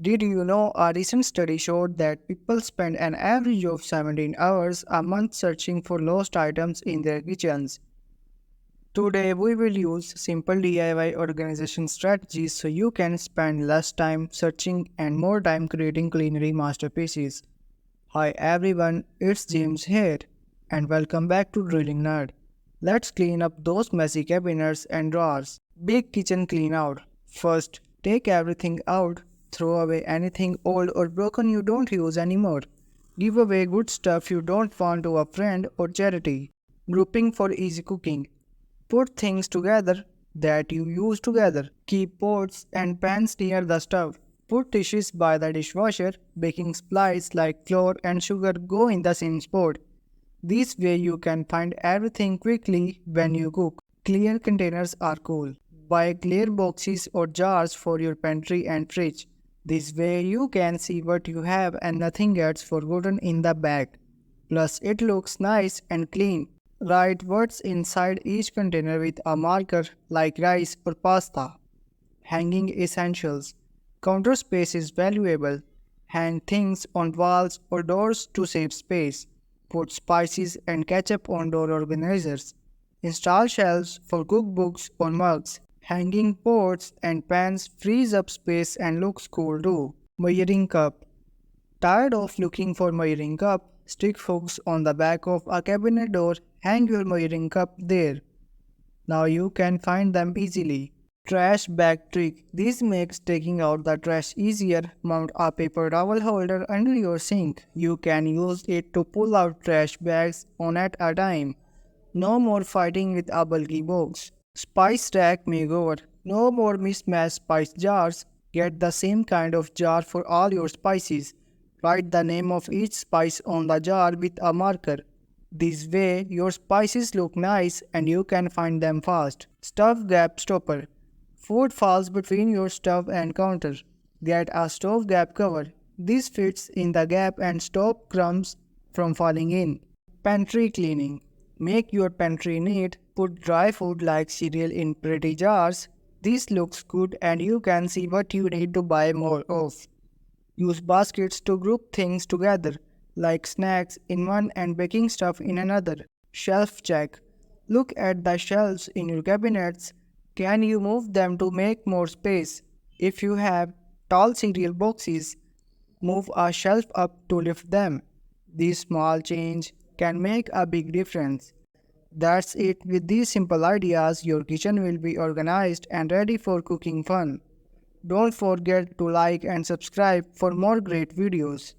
Did you know a recent study showed that people spend an average of 17 hours a month searching for lost items in their kitchens? Today, we will use simple DIY organization strategies so you can spend less time searching and more time creating culinary masterpieces. Hi everyone, it's James here, and welcome back to Drilling Nerd. Let's clean up those messy cabinets and drawers. Big kitchen clean out. First, take everything out, throw away anything old or broken you don't use anymore. Give away good stuff you don't want to a friend or charity. Grouping for easy cooking. Put things together that you use together. Keep pots and pans near the stove. Put dishes by the dishwasher. Baking supplies like flour and sugar go in the same spot. This way you can find everything quickly when you cook. Clear containers are cool. Buy clear boxes or jars for your pantry and fridge. This way you can see what you have and nothing gets forgotten in the bag. Plus it looks nice and clean. Write what's inside each container with a marker like rice or pasta. Hanging essentials. Counter space is valuable. Hang things on walls or doors to save space. Put spices and ketchup on door organizers. Install shelves for cookbooks or mugs. Hanging pots and pans frees up space and looks cool too. Measuring cup. Tired of looking for measuring cup? Stick hooks on the back of a cabinet door. Hang your measuring cup there. Now you can find them easily. Trash bag trick. This makes taking out the trash easier. Mount a paper towel holder under your sink. You can use it to pull out trash bags one at a time. No more fighting with a bulky box. Spice rack makeover. No more mismatched spice jars. Get the same kind of jar for all your spices. Write the name of each spice on the jar with a marker. This way, your spices look nice and you can find them fast. Stove gap stopper. Food falls between your stove and counter. Get a stove gap cover. This fits in the gap and stops crumbs from falling in. Pantry cleaning. Make your pantry neat. Put dry food like cereal in pretty jars. This looks good and you can see what you need to buy more of. Use baskets to group things together, like snacks in one and baking stuff in another. Shelf check. Look at the shelves in your cabinets. Can you move them to make more space? If you have tall cereal boxes, move a shelf up to lift them. This small change can make a big difference. That's it. With these simple ideas, your kitchen will be organized and ready for cooking fun. Don't forget to like and subscribe for more great videos.